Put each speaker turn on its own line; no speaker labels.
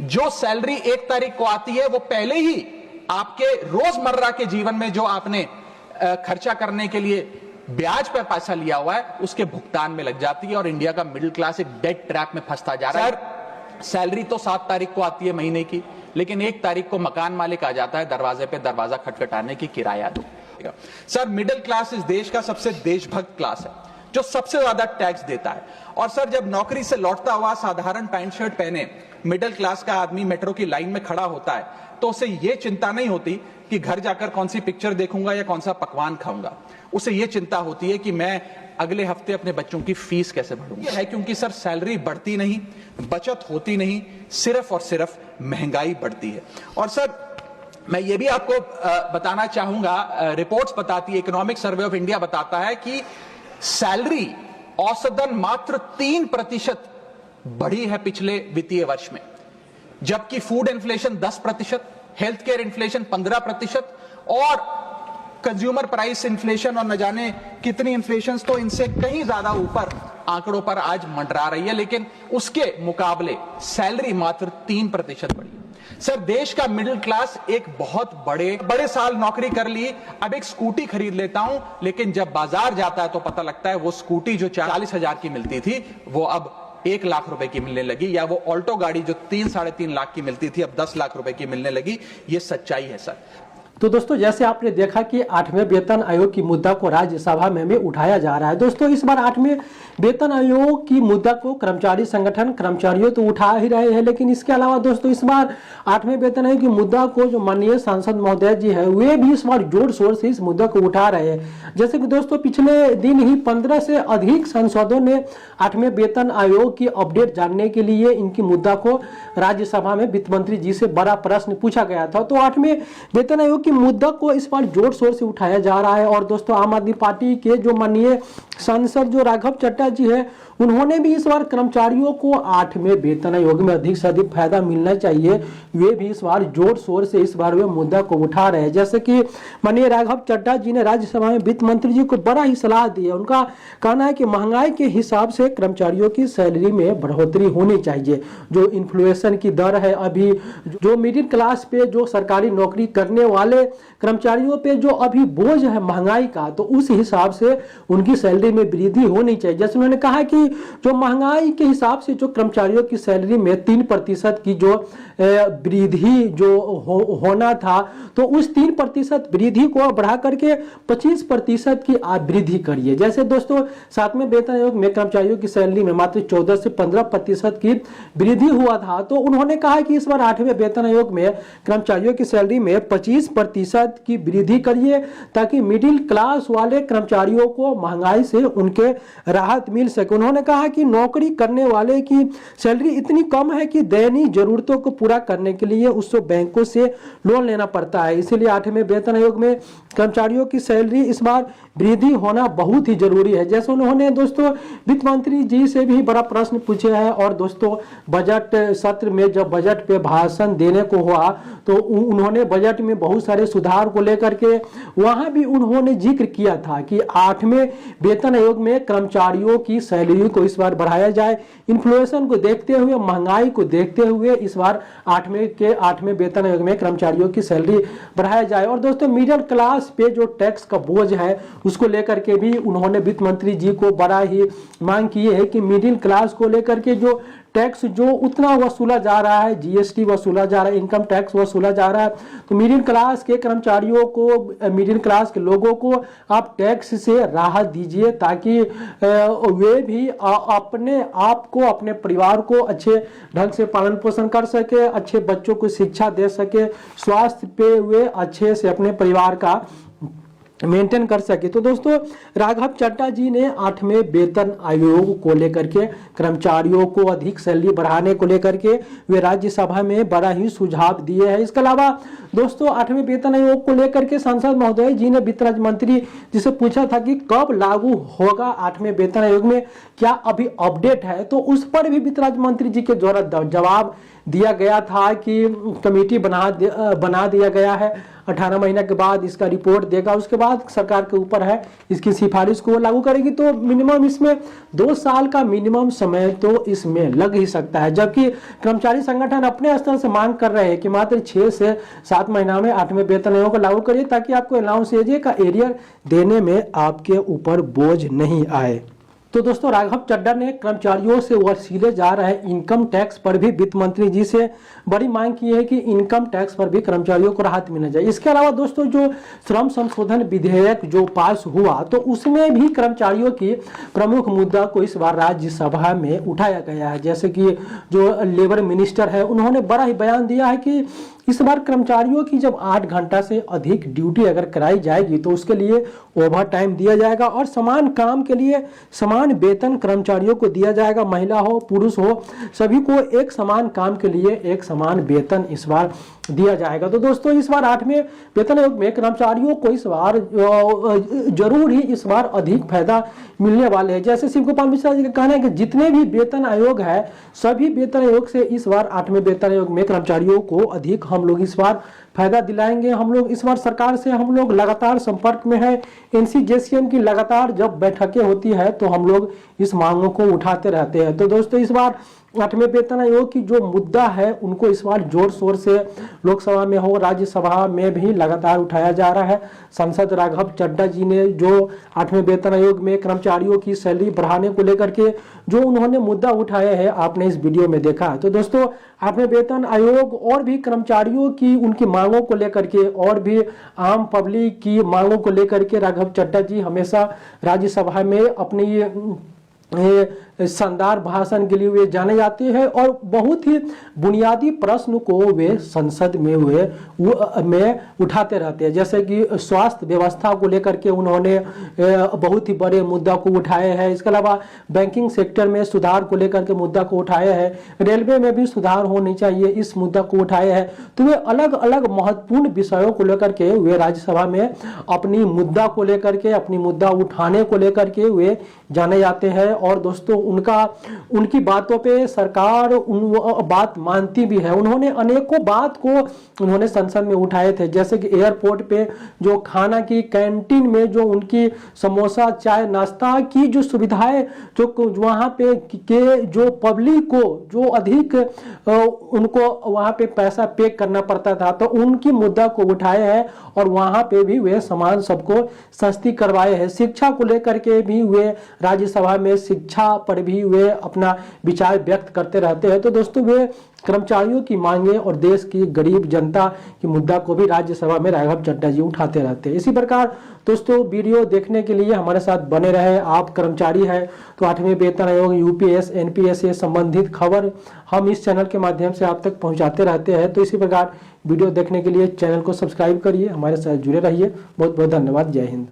जो सैलरी 1 तारीख को आती है वो पहले ही आपके रोजमर्रा के जीवन में जो आपने खर्चा करने के लिए ब्याज पर पैसा लिया हुआ है उसके भुगतान में लग जाती है और इंडिया का मिडिल क्लास एक डेड ट्रैप में फंसता जा रहा है। सैलरी तो 7 तारीख को आती है महीने की, लेकिन 1 तारीख को मकान मालिक आ जाता है दरवाजे पे दरवाजा खटखटाने की किराया दो। सर मिडिल क्लास इस देश का सबसे देशभक्त क्लास है जो सबसे ज्यादा टैक्स देता है। और सर जब नौकरी से लौटता हुआ साधारण पैंट शर्ट पहने मिडिल क्लास का आदमी मेट्रो की लाइन में खड़ा होता है तो उसे यह चिंता नहीं होती कि घर जाकर कौन सी पिक्चर देखूंगा या कौन सा पकवान खाऊंगा, उसे यह चिंता होती है कि मैं अगले हफ्ते अपने बच्चों की फीस कैसे भरूंगा। यह है क्योंकि सर सैलरी बढ़ती नहीं, बचत होती नहीं, सिर्फ और सिर्फ महंगाई बढ़ती है। और सर मैं ये भी आपको बताना चाहूंगा, रिपोर्ट्स बताती है, इकोनॉमिक सर्वे ऑफ इंडिया बताता है कि सैलरी औसतन मात्र 3% बढ़ी है पिछले वित्तीय वर्ष में, जबकि food inflation 10%, health care inflation 15% और कंज्यूमर प्राइस इन्फ्लेशन और न जाने कितनी इन्फ्लेशन तो इनसे कहीं ज्यादा ऊपर आंकड़ों पर आज मंडरा रही है, लेकिन उसके मुकाबले सैलरी मात्र 3% बढ़ी। सर देश का मिडिल क्लास एक बहुत बड़े साल नौकरी कर ली, अब एक स्कूटी खरीद लेता हूं, लेकिन जब बाजार जाता है तो पता लगता है वो स्कूटी जो 40,000 की मिलती थी वो अब 1 लाख रुपए की मिलने लगी, या वो ऑल्टो गाड़ी जो 3-3.5 लाख की मिलती थी अब 10 लाख रुपए की मिलने लगी। ये सच्चाई है सर।
तो दोस्तों जैसे आपने देखा कि 8वें वेतन आयोग की मुद्दा को राज्यसभा में उठाया जा रहा है। दोस्तों इस बार 8वें वेतन आयोग की मुद्दा को कर्मचारी संगठन कर्मचारियों तो उठा ही रहे हैं, लेकिन इसके अलावा दोस्तों इस बार 8वें वेतन आयोग की मुद्दा को जो माननीय सांसद महोदय जी है वे भी इस बार जोर शोर से इस मुद्दा को उठा रहे हैं। जैसे कि दोस्तों पिछले दिन ही 15 से अधिक सांसदों ने 8वें वेतन आयोग की अपडेट जानने के लिए इनकी मुद्दा को राज्यसभा में वित्त मंत्री जी से बड़ा प्रश्न पूछा गया था। तो 8वें वेतन आयोग मुद्दा को इस बार जोर शोर से उठाया जा रहा है। और दोस्तों आम आदमी पार्टी के जो माननीय सांसद जो राघव चड्ढा जी है उन्होंने भी इस बार कर्मचारियों को 8वें वेतन आयोग में अधिक से अधिक फायदा मिलना चाहिए, वे भी इस बार जोर शोर से इस बार वे मुद्दा को उठा रहे हैं। जैसे कि माननीय राघव चड्ढा जी ने राज्यसभा में वित्त मंत्री जी को बड़ा ही सलाह दी है। उनका कहना है कि महंगाई के हिसाब से कर्मचारियों की सैलरी में बढ़ोतरी होनी चाहिए। जो इन्फ्लेशन की दर है, अभी जो मिडिल क्लास पे जो सरकारी नौकरी करने वाले कर्मचारियों पे जो अभी बोझ है महंगाई का, तो उस हिसाब से उनकी सैलरी में वृद्धि होनी चाहिए। जैसे उन्होंने कहा कि जो महंगाई के हिसाब से जो कर्मचारियों की सैलरी में 3% की जो वृद्धि जो होना था, तो उस 3% वृद्धि को बढ़ा करके 25% की वृद्धि करिए। जैसे दोस्तों 7वें वेतन आयोग में कर्मचारियों की सैलरी में मात्र 14 से 15% की वृद्धि हुआ था, तो उन्होंने कहा कि इस बार 8वें वेतन आयोग में कर्मचारियों की सैलरी में 25% की वृद्धि करिए, ताकि मिडिल क्लास वाले कर्मचारियों को महंगाई से उनके राहत मिल सके। उन्होंने कहा कि नौकरी करने वाले की सैलरी इतनी कम है कि दैनिक जरूरतों को पूरा करने के लिए उसको बैंकों से लोन लेना पड़ता है, इसीलिए 8वें वेतन आयोग में कर्मचारियों की सैलरी इस बार वृद्धि होना बहुत ही जरूरी है। जैसे उन्होंने दोस्तों वित्त मंत्री जी से भी बड़ा प्रश्न पूछा है। और दोस्तों बजट सत्र में जब बजट पे भाषण देने को हुआ तो उन्होंने बजट में बहुत सारे सुधार को लेकर के वहां भी उन्होंने जिक्र किया था कि 8वें वेतन आयोग में कर्मचारियों की सैलरी को इस बार बढ़ाया जाए। इन्फ्लेशन को देखते हुए, महंगाई को देखते हुए इस बार 8वें वेतन आयोग में कर्मचारियों की सैलरी बढ़ाया जाए। और दोस्तों मिडिल क्लास पे जो टैक्स का बोझ है उसको लेकर के भी उन्होंने वित्त मंत्री जी को बड़ा ही मांग की है कि मिडिल क्लास को लेकर के जो टैक्स जो उतना वसूला जा रहा है, जीएसटी वसूला जा रहा है, इनकम टैक्स वसूला जा रहा है, तो मिडिल क्लास के कर्मचारियों को, मिडिल क्लास के लोगों को आप टैक्स से राहत दीजिए, ताकि वे भी अपने आप को, अपने परिवार को अच्छे ढंग से पालन पोषण कर सके, अच्छे बच्चों को शिक्षा दे सके, स्वास्थ्य पे वे अच्छे से अपने परिवार का मेंटेन कर सके। तो दोस्तों राघव चड्ढा जी ने 8वें वेतन आयोग को लेकर के, कर्मचारियों को अधिक सैलरी बढ़ाने को लेकर के वे राज्यसभा में बड़ा ही सुझाव दिए हैं। इसके अलावा दोस्तों 8वें वेतन आयोग को लेकर के सांसद महोदय जी ने वित्त राज्य मंत्री जी से पूछा था कि कब लागू होगा 8वें वेतन आयोग में, क्या अभी अपडेट है, तो उस पर भी वित्त राज्य मंत्री जी के द्वारा जवाब दिया गया था कि कमेटी बना दिया गया है, 18 महीने के बाद इसका रिपोर्ट देगा, उसके बाद सरकार के ऊपर है इसकी सिफारिश को लागू करेगी। तो मिनिमम इसमें 2 साल का मिनिमम समय तो इसमें लग ही सकता है, जबकि कर्मचारी संगठन अपने स्तर से मांग कर रहे हैं कि मात्र 6 से 7 महीना में 8वें वेतन आयोग को लागू करिए, ताकि आपको अलाउंस का एरियर देने में आपके ऊपर बोझ नहीं आए। तो दोस्तों, राघव चड्ढा ने कर्मचारियों से वसूले जा रहे इनकम टैक्स पर भी वित्त मंत्री जी से बड़ी मांग की है कि इनकम टैक्स पर भी कर्मचारियों को राहत मिलना चाहिए। इसके अलावा दोस्तों, जो श्रम संशोधन विधेयक जो पास हुआ, तो उसमें भी कर्मचारियों की प्रमुख मुद्दा को इस बार राज्यसभा में उठाया गया है। जैसे कि जो लेबर मिनिस्टर है, उन्होंने बड़ा ही बयान दिया है कि इस बार कर्मचारियों की जब 8 घंटा से अधिक ड्यूटी अगर कराई जाएगी तो उसके लिए ओवर टाइम दिया जाएगा और समान काम के लिए समान वेतन कर्मचारियों को दिया जाएगा। महिला हो पुरुष हो, सभी को एक समान काम के लिए एक समान वेतन इस बार दिया जाएगा। तो दोस्तों, इस बार 8वें वेतन आयोग में कर्मचारियों को इस बार जरूर ही इस बार अधिक फायदा मिलने वाले हैं। जैसे शिव गोपाल मिश्रा जी का कहना है कि जितने भी वेतन आयोग है, सभी वेतन आयोग से इस बार 8वें वेतन आयोग में कर्मचारियों को अधिक हम लोग इस बार फायदा दिलाएंगे। हम लोग इस बार सरकार से हम लोग लगातार संपर्क में है। NCJCM की लगातार जब बैठकें होती है तो हम लोग इस मांगों को उठाते रहते हैं। तो दोस्तों, इस बार 8वें वेतन आयोग की जो मुद्दा है उनको इस बार जोर शोर से लोकसभा में हो, राज्यसभा में भी लगातार उठाया जा रहा है। सांसद राघव चड्ढा जी ने जो 8वें वेतन आयोग में कर्मचारियों की सैलरी बढ़ाने को लेकर के जो उन्होंने मुद्दा उठाया है, आपने इस वीडियो में देखा। तो दोस्तों, 8वें वेतन आयोग और भी कर्मचारियों की उनकी मांगों को लेकर के और भी आम पब्लिक की मांगों को लेकर के राघव चड्ढा जी हमेशा राज्यसभा में अपनी शानदार भाषण के लिए वे जाने जाते हैं और बहुत ही बुनियादी प्रश्न को वे संसद में उठाते रहते हैं। जैसे कि स्वास्थ्य व्यवस्था को लेकर के उन्होंने बहुत ही बड़े मुद्दा को उठाए हैं। इसके अलावा बैंकिंग सेक्टर में सुधार को लेकर के मुद्दा को उठाए हैं। रेलवे में भी सुधार होनी चाहिए, इस मुद्दा को उठाए हैं। तो वे अलग अलग महत्वपूर्ण विषयों को लेकर के वे राज्यसभा में अपनी मुद्दा को लेकर के, अपनी मुद्दा उठाने को लेकर के वे जाने जाते हैं। और दोस्तों, उनकी बातों पे सरकार बात मानती भी है। उन्होंने अनेकों बात को उन्होंने संसद में उठाए थे, जैसे कि एयरपोर्ट पे जो खाना की कैंटीन में जो उनकी समोसा चाय नाश्ता की जो सुविधाएं जो वहां पे के जो पब्लिक को जो अधिक उनको वहां पे पैसा पे करना पड़ता था, तो उनकी मुद्दा को उठाए हैं और वहां पे भी वे सामान सबको सस्ती करवाए हैं। शिक्षा को लेकर के भी वे राज्यसभा में शिक्षा पर भी वे अपना विचार व्यक्त करते रहते हैं। तो दोस्तों, वे कर्मचारियों की मांगे और देश की गरीब जनता की मुद्दा को भी राज्यसभा में राघव चड्ढा जी उठाते रहते हैं। इसी प्रकार दोस्तों, वीडियो देखने के लिए हमारे साथ बने रहे। आप कर्मचारी हैं तो 8वें वेतन आयोग, UPS, NPS से संबंधित खबर हम इस चैनल के माध्यम से आप तक पहुंचाते रहते हैं। तो इसी प्रकार वीडियो देखने के लिए चैनल को सब्सक्राइब करिए, हमारे साथ जुड़े रहिए। बहुत बहुत धन्यवाद। जय हिंद।